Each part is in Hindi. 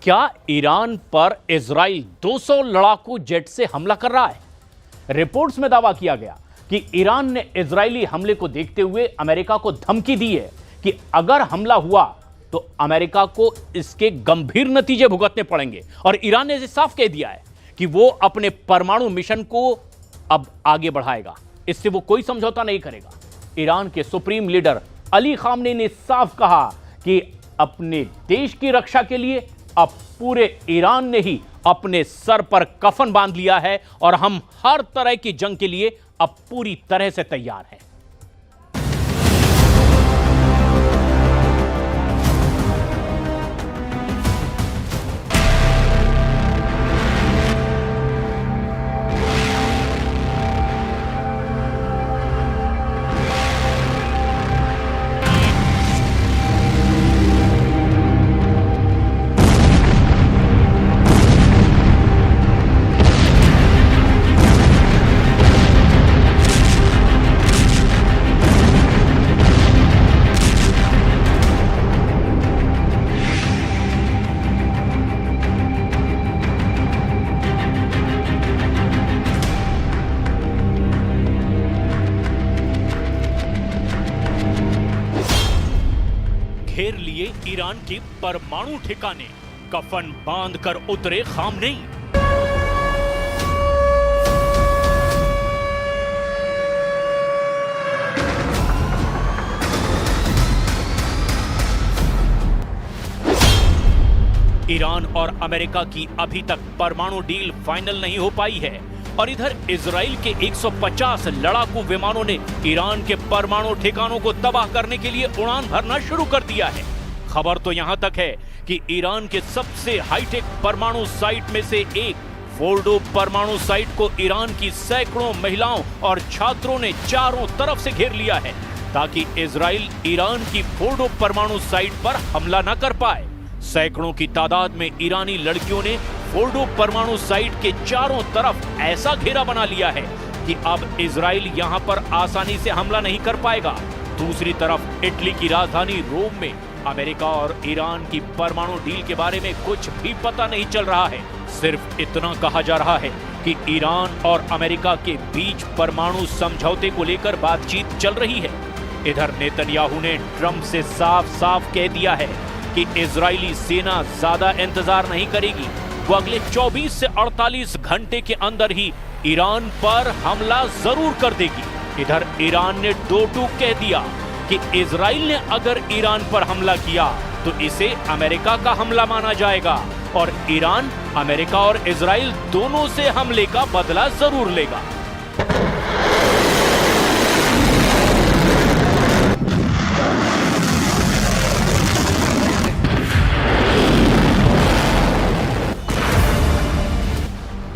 क्या ईरान पर इजराइल 200 लड़ाकू जेट से हमला कर रहा है? रिपोर्ट्स में दावा किया गया कि ईरान ने इजरायली हमले को देखते हुए अमेरिका को धमकी दी है कि अगर हमला हुआ तो अमेरिका को इसके गंभीर नतीजे भुगतने पड़ेंगे। और ईरान ने इसे साफ कह दिया है कि वो अपने परमाणु मिशन को अब आगे बढ़ाएगा, इससे वो कोई समझौता नहीं करेगा। ईरान के सुप्रीम लीडर अली खामनेई ने साफ कहा कि अपने देश की रक्षा के लिए अब पूरे ईरान ने ही अपने सर पर कफन बांध लिया है और हम हर तरह की जंग के लिए अब पूरी तरह से तैयार हैं। घेर लिए ईरान के परमाणु ठिकाने, कफन बांधकर उतरे खामनेई। ईरान और अमेरिका की अभी तक परमाणु डील फाइनल नहीं हो पाई है और इधर इजराइल के 150 लड़ाकू विमानों ने ईरान के परमाणु ठिकानों को तबाह करने के लिए उड़ान भरना शुरू कर दिया है। खबर तो यहां तक है कि ईरान के सबसे हाईटेक परमाणु साइट में से एक फोर्डो परमाणु साइट को ईरान की सैकड़ों महिलाओं और छात्रों ने चारों तरफ से घेर लिया है ताकि इजराइल ईरान की फोर्डो परमाणु साइट पर हमला न कर पाए। सैकड़ों की तादाद में ईरानी लड़कियों ने फोर्डो परमाणु साइट के चारों तरफ ऐसा घेरा बना लिया है कि अब इजराइल यहां पर आसानी से हमला नहीं कर पाएगा। दूसरी तरफ इटली की राजधानी रोम में अमेरिका और ईरान की परमाणु डील के बारे में कुछ भी पता नहीं चल रहा है। सिर्फ इतना कहा जा रहा है कि ईरान और अमेरिका के बीच परमाणु समझौते को लेकर बातचीत चल रही है। इधर नेतन्याहू ने ट्रंप से साफ साफ कह दिया है कि इजरायली सेना ज्यादा इंतजार नहीं करेगी, वो अगले 24 से 48 घंटे के अंदर ही ईरान पर हमला जरूर कर देगी। इधर ईरान ने दो टूक कह दिया कि इजराइल ने अगर ईरान पर हमला किया तो इसे अमेरिका का हमला माना जाएगा और ईरान अमेरिका और इजराइल दोनों से हमले का बदला जरूर लेगा।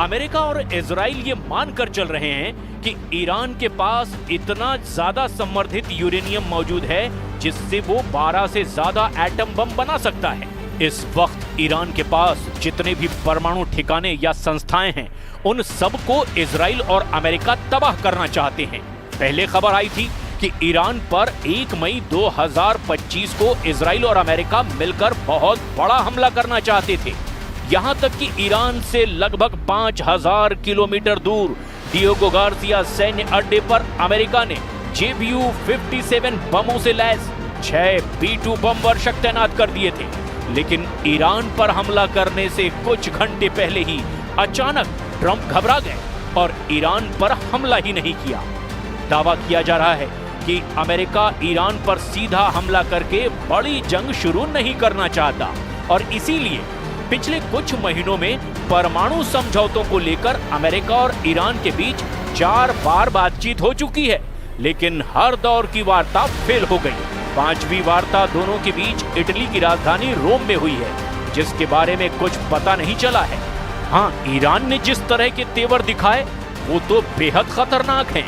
अमेरिका और इजराइल ये मानकर चल रहे हैं कि ईरान के पास इतना ज्यादा संवर्धित यूरेनियम मौजूद है जिससे वो 12 से ज्यादा एटम बम बना सकता है। इस वक्त ईरान के पास जितने भी परमाणु ठिकाने या संस्थाएं हैं उन सब को इजराइल और अमेरिका तबाह करना चाहते हैं। पहले खबर आई थी कि ईरान पर 1 मई 2025 को इजराइल और अमेरिका मिलकर बहुत बड़ा हमला करना चाहते थे। यहां तक कि ईरान से लगभग 5000 किलोमीटर दूर डिएगो गार्सिया सैन्य अड्डे पर अमेरिका ने JBU-57 बमों से लैस 6 B-2 बम वर्षक तैनात कर दिए थे। लेकिन ईरान पर हमला करने से कुछ घंटे पहले ही अचानक ट्रंप घबरा गए और ईरान पर हमला ही नहीं किया। दावा किया जा रहा है कि अमेरिका ईरान पर सीधा हमला करके बड़ी जंग शुरू नहीं करना चाहता और इसीलिए पिछले कुछ महीनों में परमाणु समझौतों को लेकर अमेरिका और ईरान के बीच 4 बार बातचीत हो चुकी है, लेकिन हर दौर की वार्ता फेल हो गई। 5वीं वार्ता दोनों के बीच इटली की राजधानी रोम में हुई है, जिसके बारे में कुछ पता नहीं चला है। हाँ, ईरान ने जिस तरह के तेवर दिखाए वो तो बेहद खतरनाक हैं।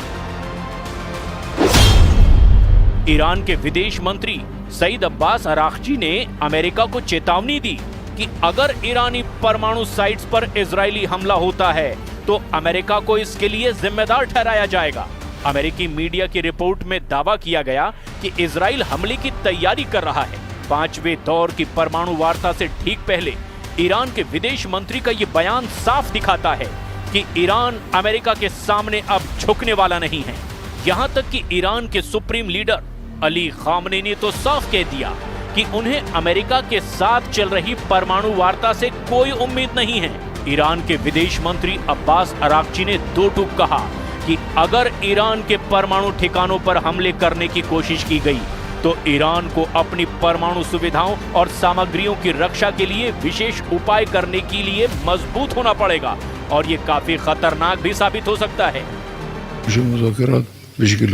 ईरान के विदेश मंत्री सईद अब्बास अरागची ने अमेरिका को चेतावनी दी कि अगर ईरानी परमाणु साइट्स पर इजरायली हमला होता है तो अमेरिका को इसके लिए जिम्मेदार ठहराया जाएगा। अमेरिकी मीडिया की रिपोर्ट में दावा किया गया कि इजराइल हमले की तैयारी कर रहा है। 5वें दौर की परमाणु वार्ता से ठीक पहले ईरान के विदेश मंत्री का ये बयान साफ दिखाता है कि ईरान अमेरिका के सामने अब झुकने वाला नहीं है। यहाँ तक कि ईरान के सुप्रीम लीडर अली खामनेई ने तो साफ कह दिया कि उन्हें अमेरिका के साथ चल रही परमाणु वार्ता से कोई उम्मीद नहीं है। ईरान के विदेश मंत्री अब्बास अराक्ची ने दो टूक कहा कि अगर ईरान के परमाणु ठिकानों पर हमले करने की कोशिश की गई तो ईरान को अपनी परमाणु सुविधाओं और सामग्रियों की रक्षा के लिए विशेष उपाय करने के लिए मजबूत होना पड़ेगा और ये काफी खतरनाक भी साबित हो सकता है। मुज़ाकरात बशकिल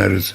नरसे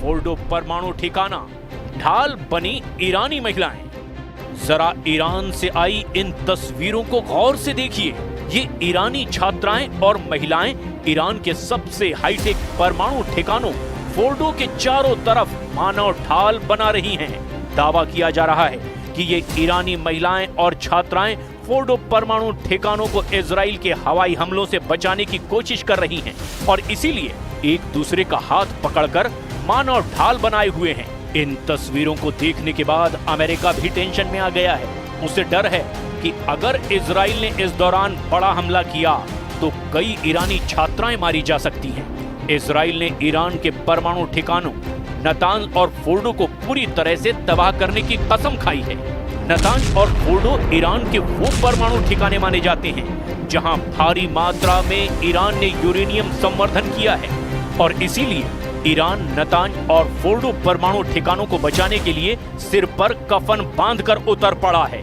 फोर्डो परमाणु ठिकाना, ढाल बनी ईरानी महिलाएं। जरा ईरान से आई इन तस्वीरों को गौर से देखिए। ये ईरानी छात्राएं और महिलाएं ईरान के सबसे हाईटेक परमाणु ठिकानों फोर्डो के चारों तरफ मानव ढाल बना रही हैं। दावा किया जा रहा है कि ये ईरानी महिलाएं और छात्राएं फोर्डो परमाणु ठिकानों को इजराइल के हवाई हमलों से बचाने की कोशिश कर रही हैं और इसीलिए एक दूसरे का हाथ पकड़कर मानव ढाल बनाए हुए हैं। इन तस्वीरों को देखने के बाद अमेरिका भी टेंशन में आ गया है। उसे डर है कि अगर इजराइल ने इस दौरान बड़ा हमला किया तो कई ईरानी छात्राएं मारी जा सकती हैं। इजराइल ने ईरान के परमाणु ठिकानों नतांज और फोर्डो को पूरी तरह से तबाह करने की कसम खाई है। नतांज और फोर्डो ईरान के वो परमाणु ठिकाने माने जाते हैं जहां भारी मात्रा में ईरान ने यूरेनियम संवर्धन किया है और इसीलिए ईरान नतांज और फोर्डो परमाणु ठिकानों को बचाने के लिए सिर पर कफन बांधकर उतर पड़ा है।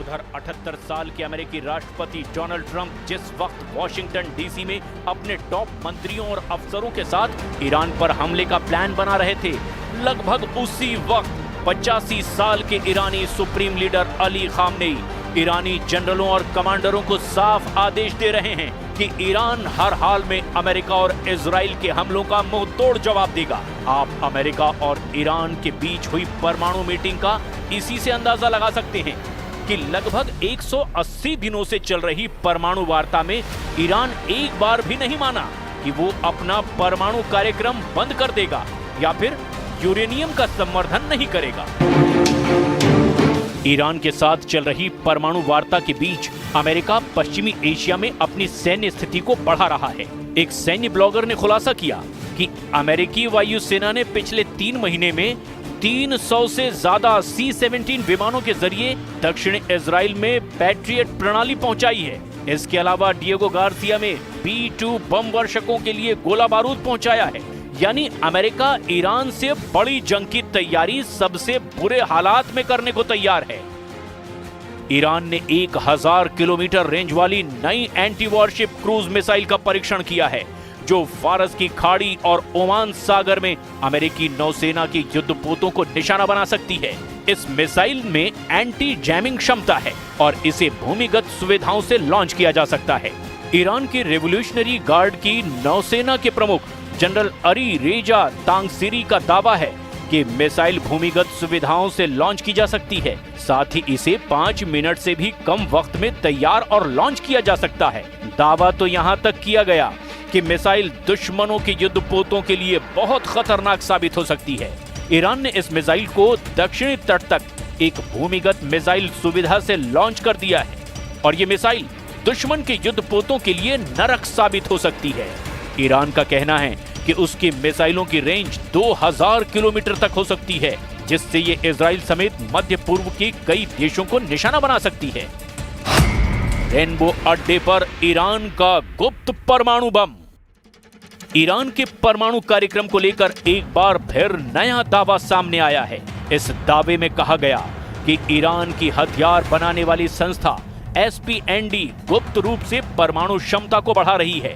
उधर 78 साल के अमेरिकी राष्ट्रपति डोनाल्ड ट्रंप जिस वक्त वॉशिंगटन डीसी में अपने टॉप मंत्रियों और अफसरों के साथ ईरान पर हमले का प्लान बना रहे थे, लगभग उसी वक्त 85 साल के ईरानी सुप्रीम लीडर अली खामनेई ईरानी जनरलों और कमांडरों को साफ आदेश दे रहे हैं कि ईरान हर हाल में अमेरिका और इजराइल के हमलों का मुंह तोड़ जवाब देगा। आप अमेरिका और ईरान के बीच हुई परमाणु मीटिंग का इसी से अंदाजा लगा सकते हैं कि लगभग 180 दिनों से चल रही परमाणु वार्ता में ईरान एक बार भी नहीं माना कि वो अपना परमाणु कार्यक्रम बंद कर देगा या फिर यूरेनियम का संवर्धन नहीं करेगा। ईरान के साथ चल रही परमाणु वार्ता के बीच अमेरिका पश्चिमी एशिया में अपनी सैन्य स्थिति को बढ़ा रहा है। एक सैन्य ब्लॉगर ने खुलासा किया कि अमेरिकी वायुसेना ने पिछले 3 महीने में 300 से ज्यादा C-17 विमानों के जरिए दक्षिण इजराइल में पैट्रियट प्रणाली पहुंचाई है। इसके अलावा डिएगो गार्सिया में B-2 बम वर्षकों के लिए गोला बारूद पहुंचाया है। यानी अमेरिका ईरान से बड़ी जंग की तैयारी सबसे बुरे हालात में करने को तैयार है। ईरान ने 1000 किलोमीटर रेंज वाली नई एंटी वॉरशिप क्रूज मिसाइल का परीक्षण किया है जो फारस की खाड़ी और ओमान सागर में अमेरिकी नौसेना की युद्धपोतों को निशाना बना सकती है। इस मिसाइल में एंटी जैमिंग क्षमता है और इसे भूमिगत सुविधाओं से लॉन्च किया जा सकता है। ईरान की रेवोल्यूशनरी गार्ड की नौसेना के प्रमुख जनरल अली रेजा तांगसीरी का दावा है कि मिसाइल भूमिगत सुविधाओं से लॉन्च की जा सकती है, साथ ही इसे 5 मिनट से भी कम वक्त में तैयार और लॉन्च किया जा सकता है। दावा तो यहाँ तक किया गया कि मिसाइल दुश्मनों के युद्धपोतों के लिए बहुत खतरनाक साबित हो सकती है। ईरान ने इस मिसाइल को दक्षिणी तट तक एक भूमिगत मिसाइल सुविधा से लॉन्च कर दिया है और ये मिसाइल दुश्मन के युद्धपोतों के लिए नरक साबित हो सकती है। ईरान का कहना है कि उसकी मिसाइलों की रेंज 2000 किलोमीटर तक हो सकती है, जिससे ये इजराइल समेत मध्य पूर्व के कई देशों को निशाना बना सकती है। रेनबो अड्डे पर ईरान का गुप्त परमाणु बम। ईरान के परमाणु कार्यक्रम को लेकर एक बार फिर नया दावा सामने आया है। इस दावे में कहा गया कि ईरान की हथियार बनाने वाली संस्था SPND गुप्त रूप से परमाणु क्षमता को बढ़ा रही है।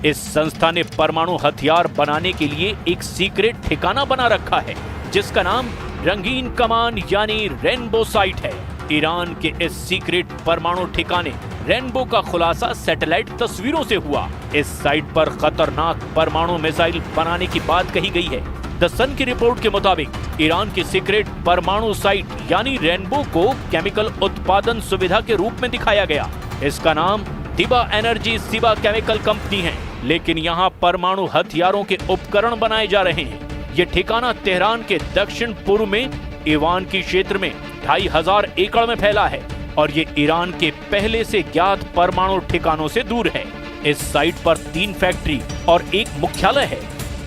इस संस्था ने परमाणु हथियार बनाने के लिए एक सीक्रेट ठिकाना बना रखा है, जिसका नाम रंगीन कमान यानी रेनबो साइट है। ईरान के इस सीक्रेट परमाणु ठिकाने रेनबो का खुलासा सैटेलाइट तस्वीरों से हुआ। इस साइट पर खतरनाक परमाणु मिसाइल बनाने की बात कही गई है। द सन की रिपोर्ट के मुताबिक ईरान की सीक्रेट परमाणु साइट यानी रेनबो को केमिकल उत्पादन सुविधा के रूप में दिखाया गया। इसका नाम दिबा एनर्जी सिबा केमिकल कंपनी है, लेकिन यहाँ परमाणु हथियारों के उपकरण बनाए जा रहे हैं। ये ठिकाना तेहरान के दक्षिण पूर्व में ईवान की क्षेत्र में 2500 एकड़ में फैला है और ये ईरान के पहले से ज्ञात परमाणु ठिकानों से दूर है। इस साइट पर 3 फैक्ट्री और एक मुख्यालय है।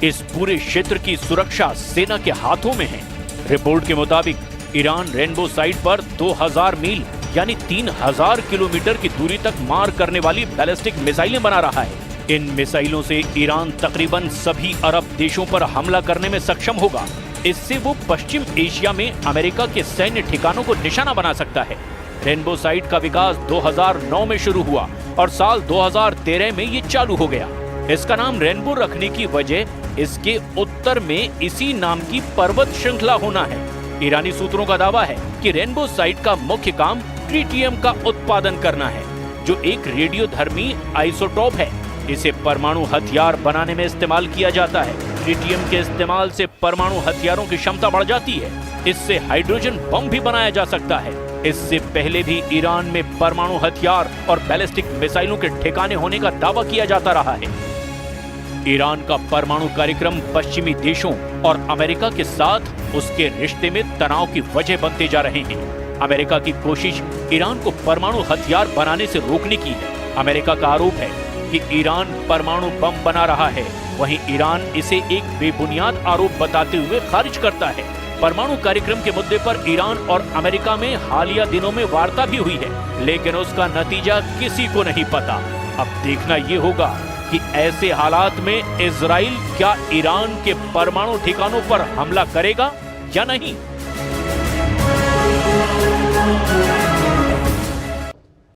इस पूरे क्षेत्र की सुरक्षा सेना के हाथों में है। रिपोर्ट के मुताबिक ईरान रेनबो साइट पर 2000 मील यानी 3000 किलोमीटर की दूरी तक मार करने वाली बैलिस्टिक मिसाइलें बना रहा है। इन मिसाइलों से ईरान तकरीबन सभी अरब देशों पर हमला करने में सक्षम होगा। इससे वो पश्चिम एशिया में अमेरिका के सैन्य ठिकानों को निशाना बना सकता है। रेनबो साइट का विकास 2009 में शुरू हुआ और साल 2013 में ये चालू हो गया। इसका नाम रेनबो रखने की वजह इसके उत्तर में इसी नाम की पर्वत श्रृंखला होना है। ईरानी सूत्रों का दावा है कि रेनबो साइट का मुख्य काम ट्रिटियम का उत्पादन करना है, जो एक रेडियोधर्मी आइसोटोप है। इसे परमाणु हथियार बनाने में इस्तेमाल किया जाता है। ट्रिटियम के इस्तेमाल से परमाणु हथियारों की क्षमता बढ़ जाती है। इससे हाइड्रोजन बम भी बनाया जा सकता है। इससे पहले भी ईरान में परमाणु हथियार और बैलिस्टिक मिसाइलों के ठिकाने होने का दावा किया जाता रहा है। ईरान का परमाणु कार्यक्रम पश्चिमी देशों और अमेरिका के साथ उसके रिश्ते में तनाव की वजह बनते जा रहे हैं। अमेरिका की कोशिश ईरान को परमाणु हथियार बनाने से रोकने की है। अमेरिका का आरोप है कि ईरान परमाणु बम बना रहा है, वहीं ईरान इसे एक बेबुनियाद आरोप बताते हुए खारिज करता है। परमाणु कार्यक्रम के मुद्दे पर ईरान और अमेरिका में हालिया दिनों में वार्ता भी हुई है, लेकिन उसका नतीजा किसी को नहीं पता। अब देखना ये होगा कि ऐसे हालात में इजराइल क्या ईरान के परमाणु ठिकानों पर हमला करेगा या नहीं।